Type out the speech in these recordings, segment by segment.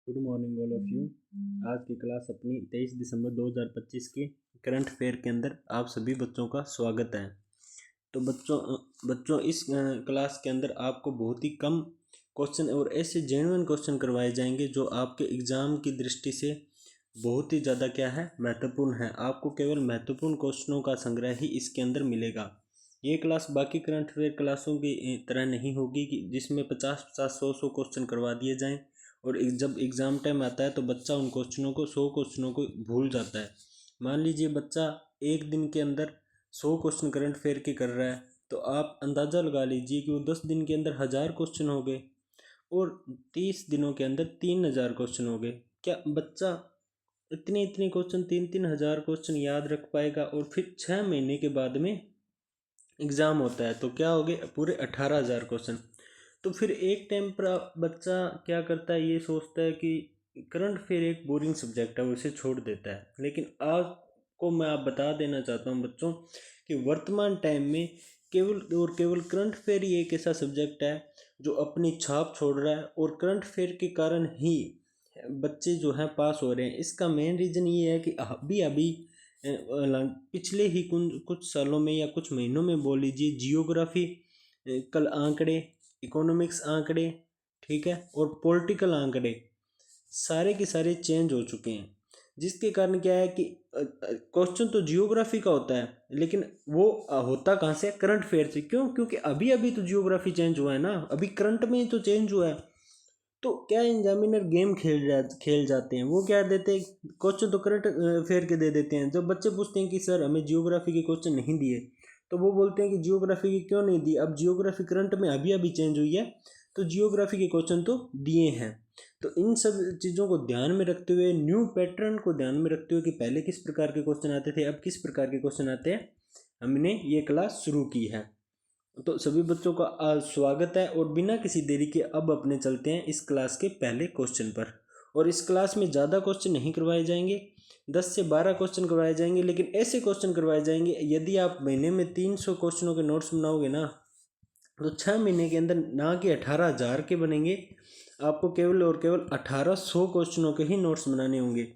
Good morning all of you. आज की class अपनी 23 दिसंबर 2025 के करंट अफेयर के अंदर आप सभी बच्चों का स्वागत है। तो बच्चों इस क्लास के अंदर आपको बहुत ही कम क्वेश्चन और ऐसे जेन्युइन क्वेश्चन करवाए जाएंगे जो आपके एग्ज़ाम की दृष्टि से बहुत ही ज़्यादा क्या है, महत्वपूर्ण है। आपको केवल महत्वपूर्ण क्वेश्चनों का संग्रह ही इसके अंदर मिलेगा। ये क्लास बाकी करंट अफेयर क्लासों की तरह नहीं होगी कि जिसमें 50-50, 100-100 क्वेश्चन करवा दिए जाएं और जब एग्ज़ाम टाइम आता है तो बच्चा उन क्वेश्चनों को 100 क्वेश्चनों को भूल जाता है। मान लीजिए बच्चा एक दिन के अंदर 100 क्वेश्चन करंट अफेयर के कर रहा है, तो आप अंदाज़ा लगा लीजिए कि वो 10 दिन के अंदर 1000 क्वेश्चन हो गए और 30 दिनों के अंदर 3000 क्वेश्चन हो गए। क्या बच्चा इतने इतने क्वेश्चन 3-3 हज़ार क्वेश्चन याद रख पाएगा? और फिर 6 महीने के बाद में एग्ज़ाम होता है तो क्या हो गए, पूरे 18,000 क्वेश्चन। तो फिर एक टाइम पर बच्चा क्या करता है, ये सोचता है कि करंट अफेयर एक बोरिंग सब्जेक्ट है, वो इसे छोड़ देता है। लेकिन आज को मैं आप बता देना चाहता हूँ बच्चों कि वर्तमान टाइम में केवल और केवल करंट अफेयर ही एक ऐसा सब्जेक्ट है जो अपनी छाप छोड़ रहा है और करंट अफेयर के कारण ही बच्चे जो हैं पास हो रहे हैं। इसका मेन रीज़न ये है कि अभी अभी पिछले ही कुछ सालों में या कुछ महीनों में बोल लीजिए, जियोग्राफी कल आंकड़े, इकोनॉमिक्स आंकड़े, ठीक है, और पॉलिटिकल आंकड़े सारे के सारे चेंज हो चुके हैं। जिसके कारण क्या है कि क्वेश्चन तो जियोग्राफी का होता है लेकिन वो होता कहाँ से, करंट अफेयर से। क्यों? क्योंकि अभी अभी तो जियोग्राफी चेंज हुआ है ना, अभी करंट में ही तो चेंज हुआ है। तो क्या एग्जामिनर गेम खेल जाते हैं, वो क्या देते हैं, क्वेश्चन तो करंट अफेयर के दे देते हैं। जब बच्चे पूछते हैं कि सर हमें जियोग्राफी के क्वेश्चन नहीं दिए, तो वो बोलते हैं कि जियोग्राफी की क्यों नहीं दी, अब जियोग्राफी करंट में अभी अभी चेंज हुई है तो जियोग्राफी के क्वेश्चन तो दिए हैं। तो इन सब चीज़ों को ध्यान में रखते हुए, न्यू पैटर्न को ध्यान में रखते हुए कि पहले किस प्रकार के क्वेश्चन आते थे, अब किस प्रकार के क्वेश्चन आते हैं, हमने ये क्लास शुरू की है। तो सभी बच्चों का स्वागत है और बिना किसी देरी के अब अपने चलते हैं इस क्लास के पहले क्वेश्चन पर। और इस क्लास में ज़्यादा क्वेश्चन नहीं करवाए जाएंगे, 10 से 12 क्वेश्चन करवाए जाएंगे, लेकिन ऐसे क्वेश्चन करवाए जाएंगे यदि आप महीने में 300 क्वेश्चनों के नोट्स बनाओगे ना, तो 6 महीने के अंदर ना कि 18,000 के बनेंगे, आपको केवल और केवल 1800 क्वेश्चनों के ही नोट्स बनाने होंगे।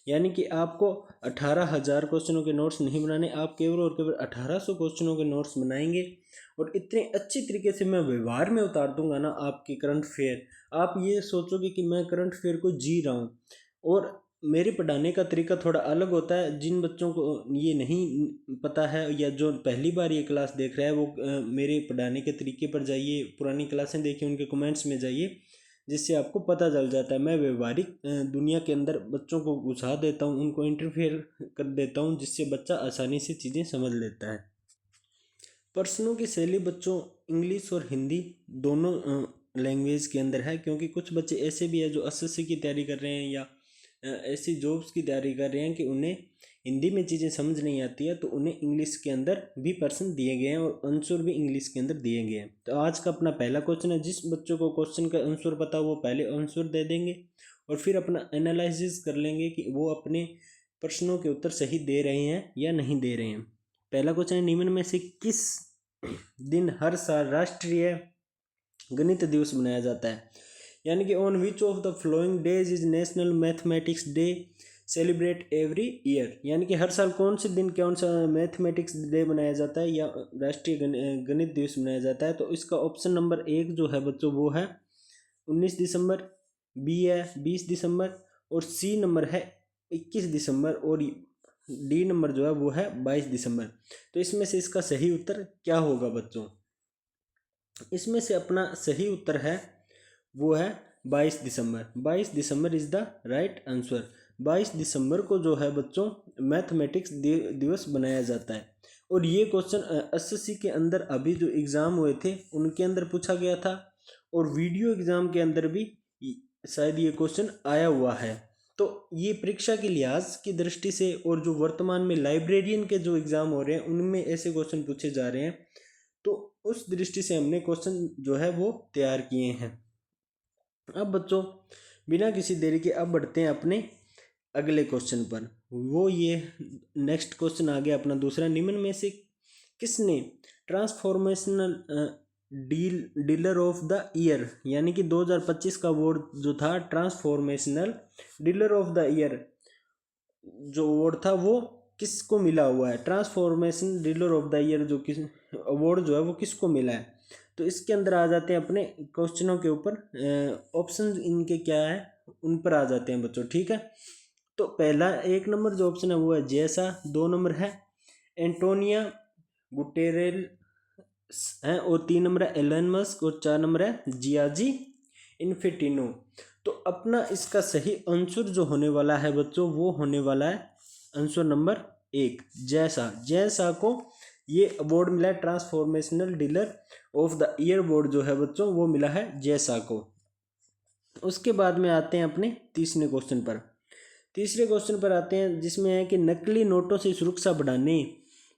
यानी कि आपको 18,000 क्वेश्चनों के नोट्स नहीं बनाने, आप केवल और केवल 1800 क्वेश्चनों के नोट्स बनाएंगे। और इतने अच्छी तरीके से मैं व्यवहार में उतार दूंगा ना आपकी करंट अफेयर, आप ये सोचोगे कि मैं करंट अफेयर को जी रहा हूँ। और मेरे पढ़ाने का तरीका थोड़ा अलग होता है। जिन बच्चों को ये नहीं पता है या जो पहली बार ये क्लास देख रहा है, वो मेरे पढ़ाने के तरीके पर जाइए, पुरानी क्लासें देखिए, उनके कमेंट्स में जाइए, जिससे आपको पता चल जाता है। मैं व्यवहारिक दुनिया के अंदर बच्चों को घुसा देता हूँ, उनको इंटरफेयर कर देता हूँ, जिससे बच्चा आसानी से चीज़ें समझ लेता है। प्रश्नों की शैली बच्चों इंग्लिश और हिंदी दोनों लैंग्वेज के अंदर है, क्योंकि कुछ बच्चे ऐसे भी हैं जो एसएससी की तैयारी कर रहे हैं या ऐसी जॉब्स की तैयारी कर रहे हैं कि उन्हें हिंदी में चीज़ें समझ नहीं आती है, तो उन्हें इंग्लिश के अंदर भी प्रश्न दिए गए हैं और आंसर भी इंग्लिश के अंदर दिए गए हैं। तो आज का अपना पहला क्वेश्चन है, जिस बच्चों को क्वेश्चन का आंसर पता वो पहले आंसर दे देंगे और फिर अपना एनालिसिस कर लेंगे कि वो अपने प्रश्नों के उत्तर सही दे रहे हैं या नहीं दे रहे हैं। पहला क्वेश्चन है, निम्न में से किस दिन हर साल राष्ट्रीय गणित दिवस मनाया जाता है? यानी कि on which of the flowing days is national mathematics day celebrate every year. यानी कि हर साल कौन से दिन कौन सा मैथमेटिक्स डे मनाया जाता है या राष्ट्रीय गणित दिवस मनाया जाता है? तो इसका ऑप्शन नंबर 1 जो है बच्चों वो है 19 दिसंबर, बी है 20 दिसंबर और सी नंबर है 21 दिसंबर और डी नंबर जो है वो है 22 दिसंबर। तो इसमें से इसका सही उत्तर क्या होगा बच्चों? इसमें से अपना सही उत्तर है वो है 22 दिसंबर। 22 दिसंबर इज द राइट आंसर। 22 दिसंबर को जो है बच्चों मैथमेटिक्स दिवस बनाया जाता है। और ये क्वेश्चन एसएससी के अंदर अभी जो एग्ज़ाम हुए थे उनके अंदर पूछा गया था और वीडियो एग्ज़ाम के अंदर भी शायद ये क्वेश्चन आया हुआ है। तो ये परीक्षा के लिहाज की दृष्टि से और जो वर्तमान में लाइब्रेरियन के जो एग्ज़ाम हो रहे हैं उनमें ऐसे क्वेश्चन पूछे जा रहे हैं, तो उस दृष्टि से हमने क्वेश्चन जो है वो तैयार किए हैं। अब बच्चों बिना किसी देरी के अब बढ़ते हैं अपने अगले क्वेश्चन पर। वो ये नेक्स्ट क्वेश्चन आ गया अपना दूसरा, निम्न में से किसने transformational dealer of the year, यानी कि 2025 का अवार्ड जो था transformational dealer of the year जो अवार्ड था वो किसको मिला हुआ है। Transformation dealer of the year जो किस अवार्ड जो है वो किसको मिला है। तो इसके अंदर आ जाते हैं अपने क्वेश्चनों के ऊपर, ऑप्शन इनके क्या है उन पर आ जाते हैं बच्चों, ठीक है। तो पहला 1 नंबर जो ऑप्शन है वो है जेसा, 2 नंबर है एंटोनिया गुटेरेल है, और 3 नंबर है एलन मस्क, और 4 नंबर है जियाजी इन्फेंटिनो। तो अपना इसका सही आंसर जो होने वाला है बच्चों वो होने वाला है आंसर नंबर 1 जैसा को ये अवार्ड मिला है transformational dealer of the year award जो है बच्चों वो मिला है जैसा को। उसके बाद में आते हैं अपने तीसरे क्वेश्चन पर आते हैं, जिसमें है कि नकली नोटों से सुरक्षा बढ़ाने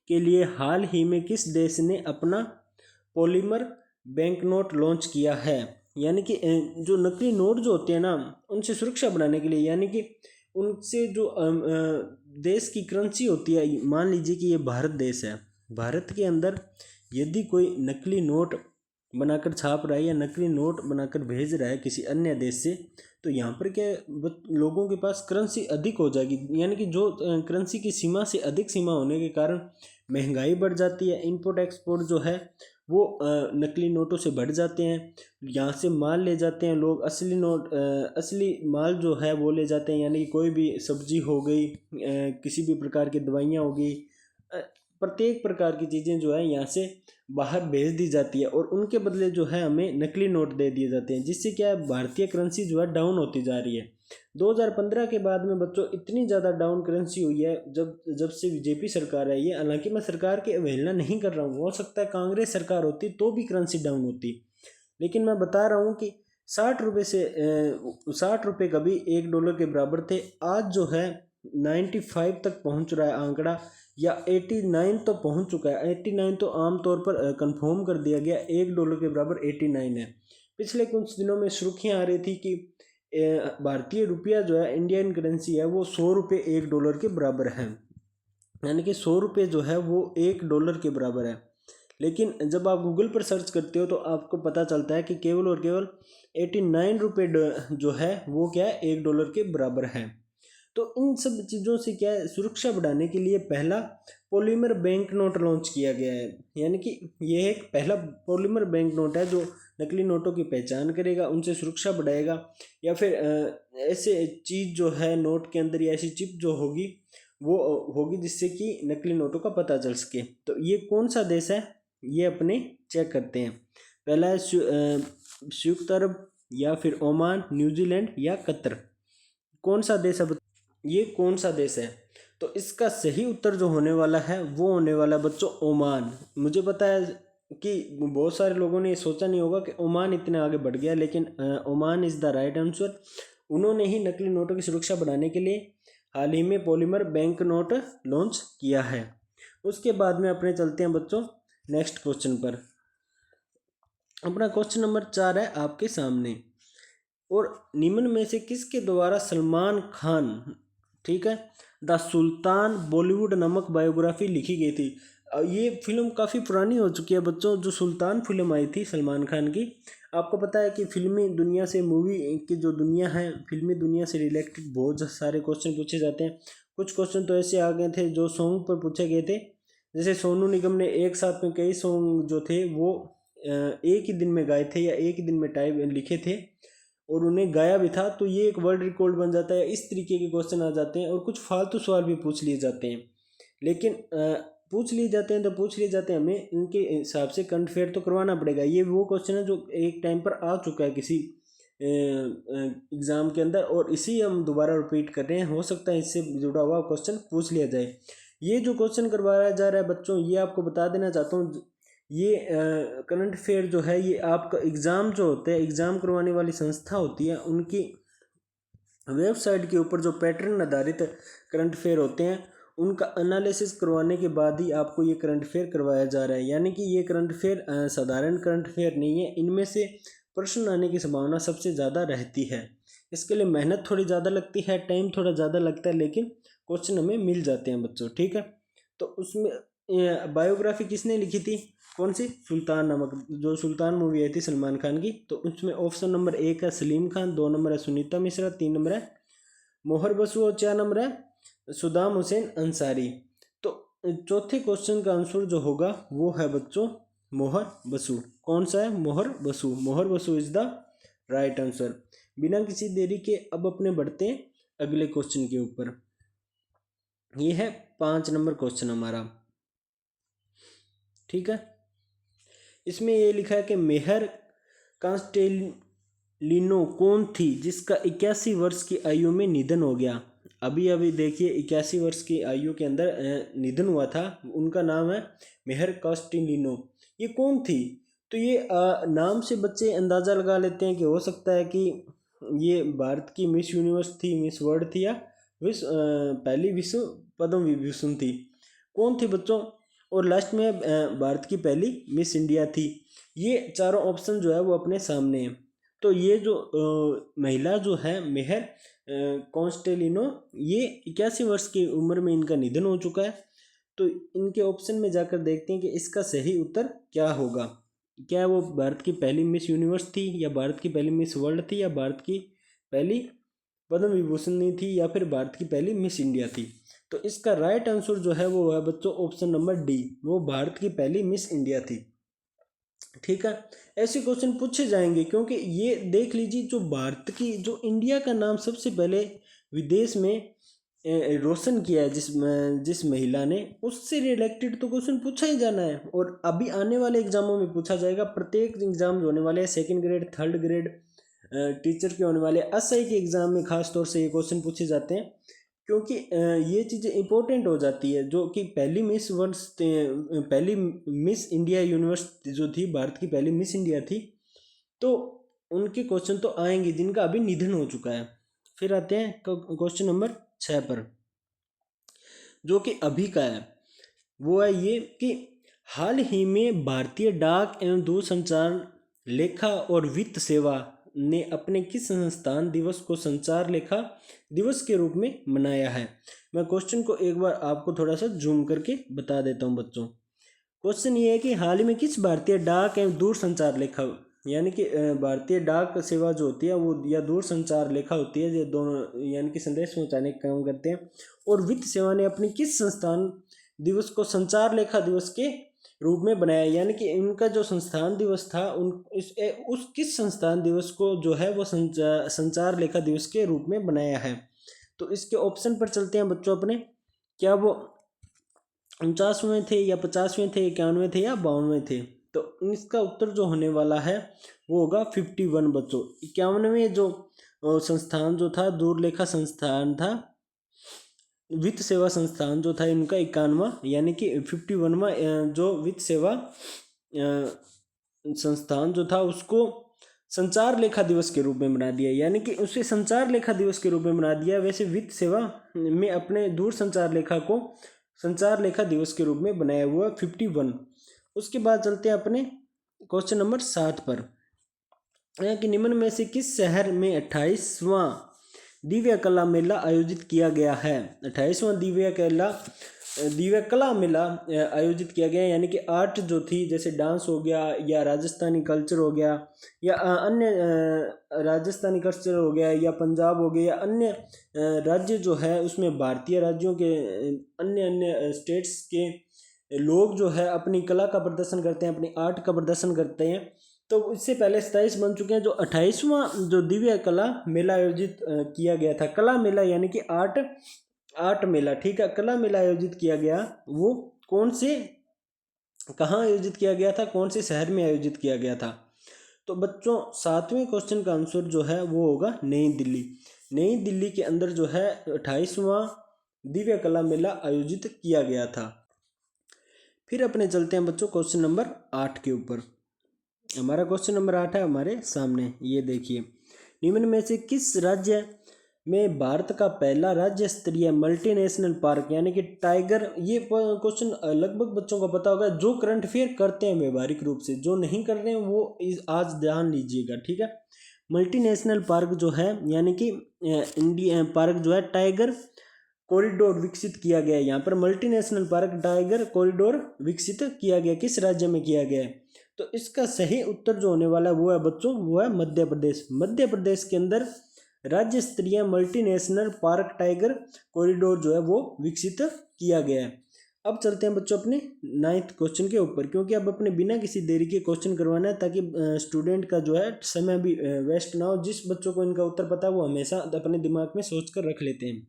के लिए हाल ही में किस देश ने अपना पॉलीमर बैंक नोट लॉन्च किया है। यानी कि जो नकली नोट जो होते हैं ना उनसे सुरक्षा बढ़ाने के लिए, यानी कि उनसे जो देश की करेंसी होती है, मान लीजिए कि ये भारत देश है, भारत के अंदर यदि कोई नकली नोट बनाकर छाप रहा है या नकली नोट बनाकर भेज रहा है किसी अन्य देश से, तो यहाँ पर क्या लोगों के पास करेंसी अधिक हो जाएगी, यानी कि जो करेंसी की सीमा से अधिक सीमा होने के कारण महंगाई बढ़ जाती है, इंपोर्ट एक्सपोर्ट जो है वो नकली नोटों से बढ़ जाते हैं, यहाँ से माल ले जाते हैं लोग, असली माल जो है वो ले जाते हैं, यानी कि कोई भी सब्जी हो गई, किसी भी प्रकार की दवाइयाँ हो गई, प्रत्येक प्रकार की चीज़ें जो है यहाँ से बाहर भेज दी जाती है और उनके बदले जो है हमें नकली नोट दे दिए जाते हैं, जिससे क्या है भारतीय करेंसी जो है डाउन होती जा रही है। 2015 के बाद में बच्चों इतनी ज़्यादा डाउन करेंसी हुई है जब से बीजेपी सरकार आई है। हालांकि मैं सरकार की अवहेलना नहीं कर रहा हूँ, हो सकता है कांग्रेस सरकार होती तो भी करेंसी डाउन होती, लेकिन मैं बता रहा हूँ कि 60 रुपये कभी $1 के बराबर थे, आज जो है 95 तक पहुँच रहा है आंकड़ा, या 89 तो पहुंच चुका है। 89 तो आमतौर पर कंफर्म कर दिया गया, $1 के बराबर 89 है। पिछले कुछ दिनों में सुर्खियां आ रही थी कि भारतीय रुपया जो है इंडियन करेंसी है वो 100 रुपये $1 के बराबर है, यानी कि 100 रुपये जो है वो $1 के बराबर है। लेकिन जब आप गूगल पर सर्च करते हो तो आपको पता चलता है कि केवल और केवल 89 रुपये जो है वो क्या है $1 के बराबर है। तो इन सब चीज़ों से क्या है सुरक्षा बढ़ाने के लिए पहला पॉलीमर बैंक नोट लॉन्च किया गया है, यानी कि यह एक पहला पॉलीमर बैंक नोट है जो नकली नोटों की पहचान करेगा, उनसे सुरक्षा बढ़ाएगा, या फिर ऐसे चीज़ जो है नोट के अंदर या ऐसी चिप जो होगी वो होगी जिससे कि नकली नोटों का पता चल सके। तो ये कौन सा देश है ये अपने चेक करते हैं। पहला है संयुक्त अरब, या फिर ओमान, न्यूजीलैंड या कतर। कौन सा देश है ये कौन सा देश है? तो इसका सही उत्तर जो होने वाला है वो होने वाला बच्चों ओमान। मुझे पता है कि बहुत सारे लोगों ने ये सोचा नहीं होगा कि ओमान इतने आगे बढ़ गया, लेकिन Oman is the right answer. उन्होंने ही नकली नोटों की सुरक्षा बढ़ाने के लिए हाल ही में पॉलीमर बैंक नोट लॉन्च किया है। उसके बाद में अपने चलते हैं बच्चों नेक्स्ट क्वेश्चन पर। अपना क्वेश्चन नंबर 4 है आपके सामने, और निम्न में से किसके द्वारा सलमान खान, ठीक है, द सुल्तान बॉलीवुड नामक बायोग्राफी लिखी गई थी। ये फिल्म काफ़ी पुरानी हो चुकी है बच्चों, जो सुल्तान फिल्म आई थी सलमान खान की। आपको पता है कि फिल्मी दुनिया से, मूवी की जो दुनिया है, फिल्मी दुनिया से रिलेटेड बहुत सारे क्वेश्चन पूछे जाते हैं। कुछ क्वेश्चन तो ऐसे आ गए थे जो सॉन्ग पर पूछे गए थे, जैसे सोनू निगम ने एक साथ में कई सॉन्ग जो थे वो एक ही दिन में गाए थे या एक ही दिन में टाइप लिखे थे और उन्हें गाया भी था, तो ये एक वर्ल्ड रिकॉर्ड बन जाता है। इस तरीके के क्वेश्चन आ जाते हैं और कुछ फालतू सवाल भी पूछ लिए जाते हैं, लेकिन पूछ लिए जाते हैं हमें इनके हिसाब से करंट अफेयर तो करवाना पड़ेगा। ये वो क्वेश्चन है जो एक टाइम पर आ चुका है किसी एग्ज़ाम के अंदर, और इसी हम दोबारा रिपीट कर रहे हैं, हो सकता है इससे जुड़ा हुआ क्वेश्चन पूछ लिया जाए। ये जो क्वेश्चन करवाया जा रहा है बच्चों, ये आपको बता देना चाहता हूँ, ये करंट अफेयर जो है ये आपका एग्ज़ाम जो होते हैं, एग्ज़ाम करवाने वाली संस्था होती है, उनकी वेबसाइट के ऊपर जो पैटर्न आधारित करंट अफेयर होते हैं उनका एनालिसिस करवाने के बाद ही आपको ये करंट अफेयर करवाया जा रहा है। यानी कि ये करंट अफेयर साधारण करंट अफेयर नहीं है, इनमें से प्रश्न आने की संभावना सबसे ज़्यादा रहती है। इसके लिए मेहनत थोड़ी ज़्यादा लगती है, टाइम थोड़ा ज़्यादा लगता है, लेकिन क्वेश्चन हमें मिल जाते हैं बच्चों, ठीक है। तो उसमें बायोग्राफी किसने लिखी थी, कौन सी, सुल्तान नामक, जो सुल्तान मूवी आई थी सलमान खान की। तो उसमें ऑप्शन नंबर 1 है सलीम खान, 2 नंबर है सुनीता मिश्रा, 3 नंबर है मोहर बसु और 4 नंबर है सुदाम हुसैन अंसारी। तो चौथे क्वेश्चन का आंसर जो होगा वो है बच्चों मोहर बसु। कौन सा है, मोहर बसु। मोहर Basu is the right answer. बिना किसी देरी के अब अपने बढ़ते हैं अगले क्वेश्चन के ऊपर। ये है 5 नंबर क्वेश्चन हमारा, ठीक है। इसमें ये लिखा है कि मेहर कांस्टेलिनो कौन थी जिसका 81 वर्ष की आयु में निधन हो गया। अभी अभी देखिए 81 वर्ष की आयु के अंदर निधन हुआ था, उनका नाम है मेहर कास्टेलिनो। ये कौन थी, तो ये नाम से बच्चे अंदाज़ा लगा लेते हैं कि हो सकता है कि ये भारत की मिस यूनिवर्स थी, मिस वर्ल्ड थी, या पहली विश्व पद्म विभूषण थी। कौन थी बच्चों, और लास्ट में भारत की पहली मिस इंडिया थी। ये चारों ऑप्शन जो है वो अपने सामने हैं। तो ये जो महिला जो है मेहर कॉन्स्टेलिनो, ये 81 वर्ष की उम्र में इनका निधन हो चुका है। तो इनके ऑप्शन में जाकर देखते हैं कि इसका सही उत्तर क्या होगा। क्या वो भारत की पहली मिस यूनिवर्स थी, या भारत की पहली मिस वर्ल्ड थी, या भारत की पहली पद्म विभूषण थी, या फिर भारत की पहली मिस इंडिया थी। तो इसका राइट आंसर जो है वो है बच्चों ऑप्शन नंबर डी, वो भारत की पहली मिस इंडिया थी, ठीक है। ऐसे क्वेश्चन पूछे जाएंगे क्योंकि ये देख लीजिए, जो भारत की, जो इंडिया का नाम सबसे पहले विदेश में रोशन किया है जिस महिला ने, उससे रिलेटेड तो क्वेश्चन पूछा ही जाना है। और अभी आने वाले एग्जामों में पूछा जाएगा। प्रत्येक एग्जाम जो होने वाले हैं, 2nd grade 3rd grade teacher के होने वाले, एसआई के एग्जाम में खास तौर से ये क्वेश्चन पूछे जाते हैं, क्योंकि ये चीज़ें इंपॉर्टेंट हो जाती है। जो कि पहली मिस इंडिया यूनिवर्स जो थी, भारत की पहली मिस इंडिया थी, तो उनके क्वेश्चन तो आएंगे जिनका अभी निधन हो चुका है। फिर आते हैं क्वेश्चन नंबर 6 पर, जो कि अभी का है। वो है ये कि हाल ही में भारतीय डाक एवं दूरसंचार लेखा और वित्त सेवा ने अपने किस संस्थान दिवस को संचार लेखा दिवस के रूप में मनाया है। मैं क्वेश्चन को एक बार आपको थोड़ा सा जूम करके बता देता हूं बच्चों। क्वेश्चन ये है कि हाल ही में किस भारतीय डाक एवं दूरसंचार लेखा, यानी कि भारतीय डाक सेवा जो होती है वो, या दूरसंचार लेखा होती है, ये दोनों यानी कि संदेश पहुंचाने का काम करते हैं, और वित्त सेवा ने अपनी किस संस्थान दिवस को संचार लेखा दिवस के रूप में बनाया। यानी कि इनका जो संस्थान दिवस था, उस किस संस्थान दिवस को जो है वो संचार लेखा दिवस के रूप में बनाया है। तो इसके ऑप्शन पर चलते हैं बच्चों अपने। क्या वो 49वें थे, या 50वें थे, 91वें थे, या 52वें थे। तो इसका उत्तर जो होने वाला है वो होगा 51 बच्चों। 51वें जो संस्थान जो था, दूरलेखा संस्थान था, वित्त सेवा संस्थान जो था, इनका 51वां, यानी कि 51वां जो वित्त सेवा संस्थान जो था उसको संचार लेखा दिवस के रूप में बना दिया, यानी कि उसे संचार लेखा दिवस के रूप में बना दिया। वैसे वित्त सेवा में अपने दूर संचार लेखा को संचार लेखा दिवस के रूप में बनाया हुआ 51। उसके बाद चलते हैं अपने क्वेश्चन नंबर 7 पर, कि निम्न में से किस शहर में 28वां दिव्य कला मेला आयोजित किया गया है। 28वां दिव्य कला मेला आयोजित किया गया, यानी कि आर्ट जो थी, जैसे डांस हो गया, या राजस्थानी कल्चर हो गया, या अन्य राजस्थानी कल्चर हो गया, या पंजाब हो गया, या अन्य राज्य जो है उसमें भारतीय राज्यों के अन्य अन्य स्टेट्स के लोग जो है अपनी कला का प्रदर्शन करते हैं, अपनी आर्ट का प्रदर्शन करते हैं। तो इससे पहले 27 बन चुके हैं। जो 28वां जो दिव्य कला मेला आयोजित किया गया था, कला मेला यानी कि आर्ट मेला, ठीक है, कला मेला आयोजित किया गया, वो कहाँ आयोजित किया गया था, कौन से शहर में आयोजित किया गया था। तो बच्चों 7वें क्वेश्चन का आंसर जो है वो होगा नई दिल्ली। नई दिल्ली के अंदर जो है 28वां दिव्य कला मेला आयोजित किया गया था। फिर अपने चलते हैं बच्चों क्वेश्चन नंबर 8 के ऊपर। हमारा क्वेश्चन नंबर 8 है हमारे सामने, ये देखिए, निम्न में से किस राज्य में भारत का पहला राज्य स्तरीय मल्टीनेशनल पार्क, यानी कि टाइगर, ये क्वेश्चन लगभग बच्चों को पता होगा, जो करंट अफेयर करते हैं व्यवहारिक रूप से, जो नहीं कर रहे हैं वो आज ध्यान लीजिएगा, ठीक है। मल्टीनेशनल पार्क जो है, यानी कि इंडिया पार्क जो है टाइगर कॉरिडोर विकसित किया गया है। यहाँ पर मल्टीनेशनल पार्क टाइगर कॉरिडोर विकसित किया गया, किस राज्य में किया गया है? तो इसका सही उत्तर जो होने वाला है वो है बच्चों, वो है मध्य प्रदेश। मध्य प्रदेश के अंदर राज्य स्तरीय मल्टीनेशनल पार्क टाइगर कॉरिडोर जो है वो विकसित किया गया है। अब चलते हैं बच्चों अपने 9th क्वेश्चन के ऊपर, क्योंकि अब अपने बिना किसी देरी के क्वेश्चन करवाना है ताकि स्टूडेंट का जो है समय भी वेस्ट ना हो। जिस बच्चों को इनका उत्तर पता है वो हमेशा अपने दिमाग में सोच कर रख लेते हैं।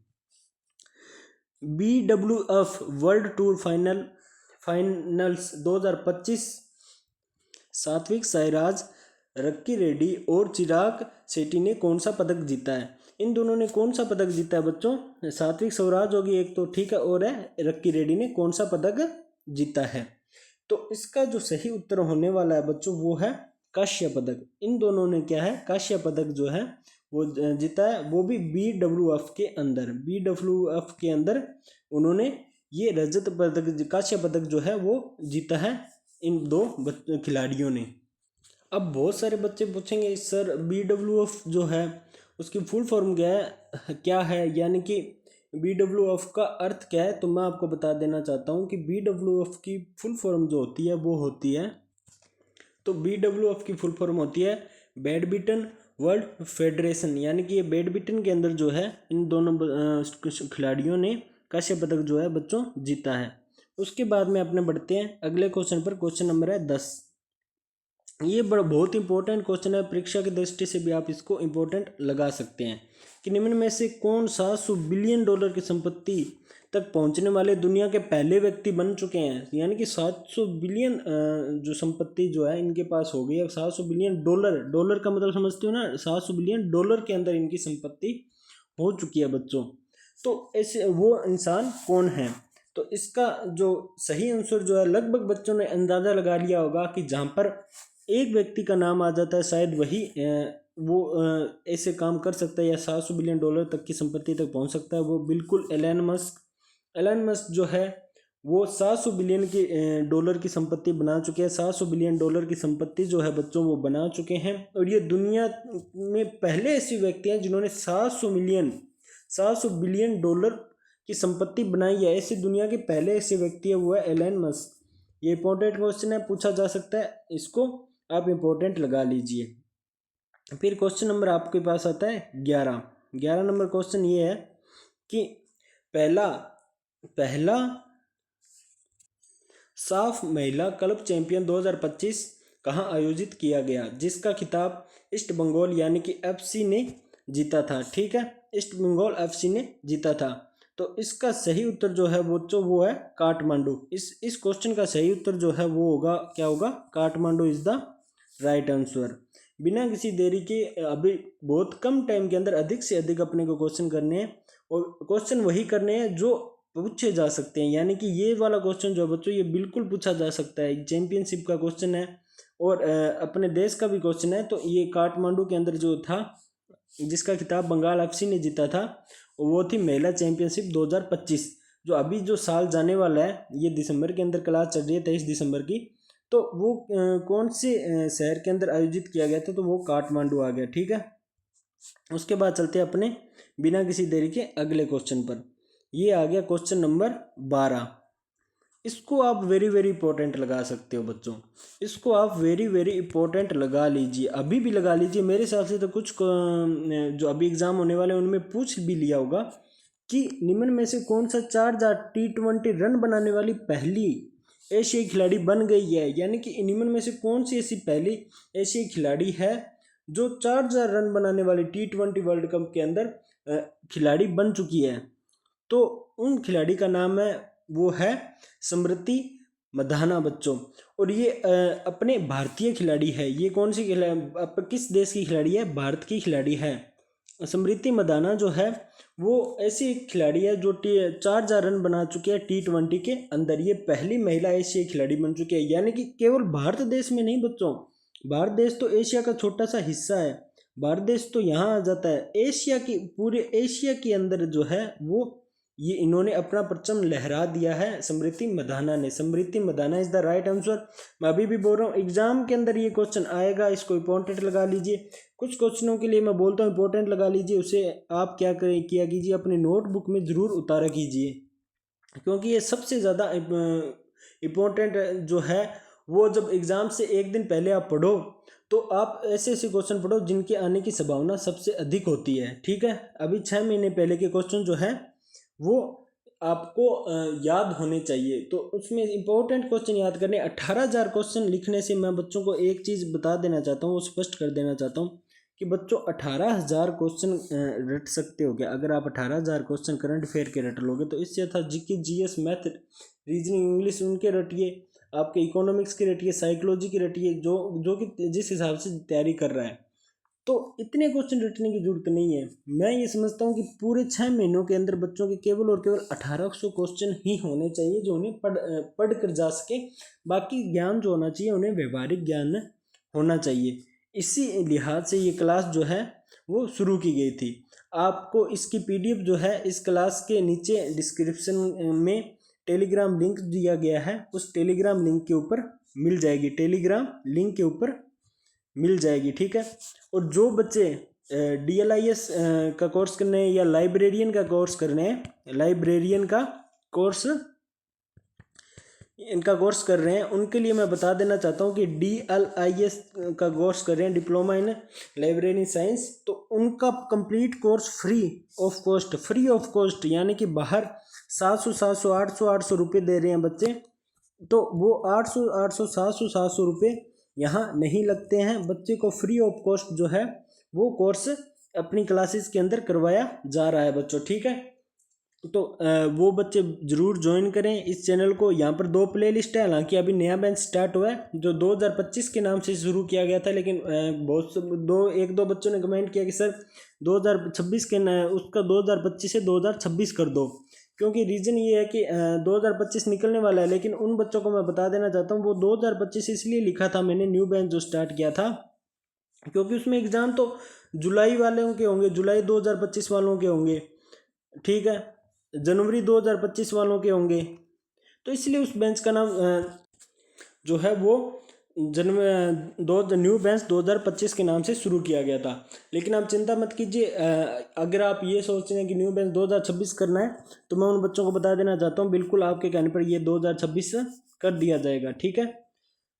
BWF world tour finals 2025 Satwik Sairaj, रक्की Reddy और चिराग शेट्टी ने कौन सा पदक जीता है? इन दोनों ने कौन सा पदक जीता है बच्चों? सात्विक साईराज होगी एक तो, ठीक है, और है रक्की रेड्डी ने कौन सा पदक जीता है? तो इसका जो सही उत्तर होने वाला है बच्चों वो है कांस्य पदक। इन दोनों ने क्या है, कांस्य पदक जो है वो जीता है, वो भी BWF के अंदर। BWF के अंदर उन्होंने ये रजत पदक, कांस्य पदक जो है वो जीता है इन दो खिलाड़ियों ने। अब बहुत सारे बच्चे पूछेंगे सर BWF जो है उसकी फुल फॉर्म क्या है, यानी कि BWF का अर्थ क्या है? तो मैं आपको बता देना चाहता हूँ कि BWF की फुल फॉर्म जो होती है वो होती है, तो BWF की फुल फॉर्म होती है बैडमिंटन वर्ल्ड फेडरेशन। यानी कि ये बैडमिंटन के अंदर जो है इन दोनों खिलाड़ियों ने कांस्य पदक जो है बच्चों जीता है। उसके बाद में अपने बढ़ते हैं अगले क्वेश्चन पर। क्वेश्चन नंबर है 10। ये बहुत इंपॉर्टेंट क्वेश्चन है, परीक्षा की दृष्टि से भी आप इसको इंपॉर्टेंट लगा सकते हैं कि निम्न में से कौन $700 बिलियन की संपत्ति तक पहुंचने वाले दुनिया के पहले व्यक्ति बन चुके हैं? यानी कि 700 बिलियन जो संपत्ति जो है इनके पास हो गई है। 700 बिलियन डॉलर का मतलब समझते हो ना, 700 बिलियन डॉलर के अंदर इनकी संपत्ति हो चुकी है बच्चों। तो ऐसे वो इंसान कौन है? तो इसका जो सही आंसर जो है लगभग बच्चों ने अंदाज़ा लगा लिया होगा कि जहाँ पर एक व्यक्ति का नाम आ जाता है शायद वही वो ऐसे काम कर सकता है या $700 बिलियन तक की संपत्ति तक पहुंच सकता है। वो बिल्कुल एलन मस्क जो है वो 700 बिलियन की डॉलर की संपत्ति बना चुके हैं। 700 बिलियन डॉलर की संपत्ति जो है बच्चों वो बना चुके हैं, और ये दुनिया में पहले ऐसे व्यक्ति हैं जिन्होंने 700 बिलियन डॉलर की संपत्ति बनाई है। ऐसे दुनिया के पहले ऐसे व्यक्ति है वो है एलन मस्क। ये इंपॉर्टेंट क्वेश्चन है, पूछा जा सकता है, इसको आप इंपॉर्टेंट लगा लीजिए। फिर क्वेश्चन नंबर आपके पास आता है 11 नंबर क्वेश्चन ये है कि पहला साफ महिला क्लब चैंपियन 2025 कहाँ आयोजित किया गया, जिसका खिताब ईस्ट बंगाल यानी कि FC ने जीता था। ठीक है, ईस्ट बंगाल FC ने जीता था। तो इसका सही उत्तर जो है बच्चों वो है काठमांडू। इस क्वेश्चन का सही उत्तर जो है वो होगा, क्या होगा? Kathmandu is the right answer. बिना किसी देरी के अभी बहुत कम टाइम के अंदर अधिक से अधिक अपने को क्वेश्चन करने हैं, और क्वेश्चन वही करने हैं जो पूछे जा सकते हैं। यानी कि ये वाला क्वेश्चन जो बच्चों ये बिल्कुल पूछा जा सकता है, चैंपियनशिप का क्वेश्चन है और अपने देश का भी क्वेश्चन है। तो ये काठमांडू के अंदर जो था जिसका खिताब बंगाल FC ने जीता था वो थी महिला चैंपियनशिप 2025, जो अभी जो साल जाने वाला है, ये दिसंबर के अंदर क्लास चल रही है 23 दिसंबर की। तो वो कौन से शहर के अंदर आयोजित किया गया था? तो वो काठमांडू आ गया। ठीक है, उसके बाद चलते हैं अपने बिना किसी देरी के अगले क्वेश्चन पर। ये आ गया क्वेश्चन नंबर 12। इसको आप वेरी वेरी इंपॉर्टेंट लगा सकते हो बच्चों, इसको आप वेरी वेरी इंपॉर्टेंट लगा लीजिए, अभी भी लगा लीजिए। मेरे हिसाब से तो कुछ जो अभी एग्जाम होने वाले हैं उनमें पूछ भी लिया होगा कि निम्न में से कौन सा 4000 T20 रन बनाने वाली पहली एशियाई खिलाड़ी बन गई है। यानी कि निम्न में से कौन सी ऐसी पहली एशियाई खिलाड़ी है जो 4000 रन बनाने वाली T20 वर्ल्ड कप के अंदर खिलाड़ी बन चुकी है। तो उन खिलाड़ी का नाम है वो है स्मृति मधाना बच्चों, और ये अपने भारतीय खिलाड़ी है। ये कौन सी किस देश की खिलाड़ी है? भारत की खिलाड़ी है। स्मृति मधाना जो है वो ऐसी खिलाड़ी है जो 4000 रन बना चुकी है T20 के अंदर। ये पहली महिला एशियाई खिलाड़ी बन चुकी है। यानी कि केवल भारत देश में नहीं बच्चों, भारत देश तो एशिया का छोटा सा हिस्सा है, भारत देश तो यहाँ आ जाता है। एशिया की पूरे एशिया के अंदर जो है वो ये इन्होंने अपना परचम लहरा दिया है स्मृति मंधाना ने। Smriti Mandhana is the right answer. मैं अभी भी बोल रहा हूँ एग्जाम के अंदर ये क्वेश्चन आएगा, इसको इंपॉर्टेंट लगा लीजिए। कुछ क्वेश्चनों के लिए मैं बोलता हूँ इंपॉर्टेंट लगा लीजिए, उसे आप क्या करें किया कीजिए, अपनी नोटबुक में ज़रूर उतारा कीजिए, क्योंकि ये सबसे ज़्यादा इम्पोर्टेंट जो है वो जब एग्ज़ाम से एक दिन पहले आप पढ़ो तो आप ऐसे ऐसे क्वेश्चन पढ़ो जिनके आने की संभावना सबसे अधिक होती है। ठीक है, अभी 6 महीने पहले के क्वेश्चन जो है वो आपको याद होने चाहिए, तो उसमें इंपॉर्टेंट क्वेश्चन याद करने। 18,000 क्वेश्चन लिखने से मैं बच्चों को एक चीज़ बता देना चाहता हूँ, वो स्पष्ट कर देना चाहता हूँ कि बच्चों 18,000 क्वेश्चन रट सकते हो क्या? अगर आप 18,000 क्वेश्चन करंट अफेयर के रट लोगे तो इससे अच्छा GK GS math reasoning English उनके रटिए, आपके इकोनॉमिक्स की रटिए, साइकोलॉजी की रटिए, जो कि जिस हिसाब से तैयारी कर रहा है। तो इतने क्वेश्चन रटने की जरूरत नहीं है। मैं ये समझता हूँ कि पूरे 6 महीनों के अंदर बच्चों के केवल और केवल 1800 क्वेश्चन ही होने चाहिए जो उन्हें पढ़ कर जा सके। बाकी ज्ञान जो होना चाहिए उन्हें व्यवहारिक ज्ञान होना चाहिए। इसी लिहाज से ये क्लास जो है वो शुरू की गई थी। आपको इसकी PDF जो है इस क्लास के नीचे डिस्क्रिप्शन में टेलीग्राम लिंक दिया गया है, उस टेलीग्राम लिंक के ऊपर मिल जाएगी, टेलीग्राम लिंक के ऊपर मिल जाएगी। ठीक है, और जो बच्चे DLIS का कोर्स करने हैं या लाइब्रेरियन का कोर्स करने हैं, लाइब्रेरियन का कोर्स इनका कोर्स कर रहे हैं, उनके लिए मैं बता देना चाहता हूँ कि DLIS का कोर्स कर रहे हैं, डिप्लोमा इन लाइब्रेरी साइंस, तो उनका complete course free of cost यानी कि बाहर 700 800 रुपये दे रहे हैं बच्चे, तो वो 800 700 रुपये यहाँ नहीं लगते हैं। बच्चे को फ्री ऑफ कॉस्ट जो है वो कोर्स अपनी क्लासेस के अंदर करवाया जा रहा है बच्चों। ठीक है, तो वो बच्चे ज़रूर ज्वाइन करें इस चैनल को। यहाँ पर 2 प्लेलिस्ट है, हालांकि अभी नया बैच स्टार्ट हुआ है जो 2025 के नाम से शुरू किया गया था, लेकिन एक दो बच्चों ने कमेंट किया कि सर 2026 के उसका 2025 से 2026 कर दो, क्योंकि रीज़न ये है कि 2025 निकलने वाला है। लेकिन उन बच्चों को मैं बता देना चाहता हूँ वो 2025 इसलिए लिखा था मैंने न्यू बैच जो स्टार्ट किया था, क्योंकि उसमें एग्ज़ाम तो जुलाई वालों के होंगे, जुलाई 2025 वालों के होंगे, ठीक है, जनवरी 2025 वालों के होंगे, तो इसलिए उस बेंच का नाम जो है वो न्यू बेंच 2025 के नाम से शुरू किया गया था। लेकिन आप चिंता मत कीजिए, अगर आप ये सोच रहे हैं कि न्यू बेंच 2026 करना है तो मैं उन बच्चों को बता देना चाहता हूँ बिल्कुल आपके कहने पर ये 2026 कर दिया जाएगा। ठीक है,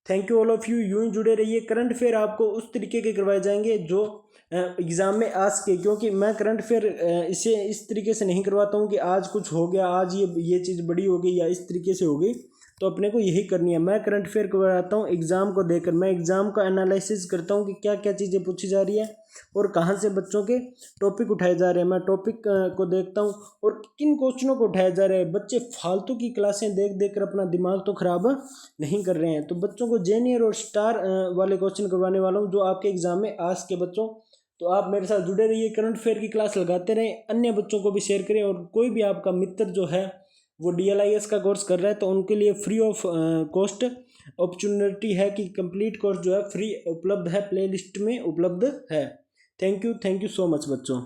thank you all of you, यूं ही जुड़े रहिए। करंट अफेयर आपको उस तरीके के करवाए जाएंगे जो एग्ज़ाम में आ सके, क्योंकि मैं करंट अफेयर इसे इस तरीके से नहीं करवाता हूँ कि आज कुछ हो गया, आज ये चीज़ बड़ी हो गई या इस तरीके से हो गई तो अपने को यही करनी है। मैं करंट अफेयर करवाता हूँ एग्ज़ाम को देखकर, मैं एग्ज़ाम का एनालिसिस करता हूँ कि क्या क्या चीज़ें पूछी जा रही है और कहाँ से बच्चों के टॉपिक उठाए जा रहे हैं। मैं टॉपिक को देखता हूँ और किन क्वेश्चनों को उठाया जा रहा है। बच्चे फालतू की क्लासें देख देख कर अपना दिमाग तो ख़राब नहीं कर रहे हैं, तो बच्चों को जेनियर और स्टार वाले क्वेश्चन करवाने वाला हूँ जो आपके एग्ज़ाम में आ सके बच्चों। तो आप मेरे साथ जुड़े रहिए, करंट अफेयर की क्लास लगाते रहें, अन्य बच्चों को भी शेयर करें, और कोई भी आपका मित्र जो है वो DLIS का कोर्स कर रहा है तो उनके लिए फ्री ऑफ कॉस्ट अपॉर्चुनिटी है कि कंप्लीट कोर्स जो है फ्री उपलब्ध है, प्लेलिस्ट में उपलब्ध है। थैंक यू सो मच बच्चों।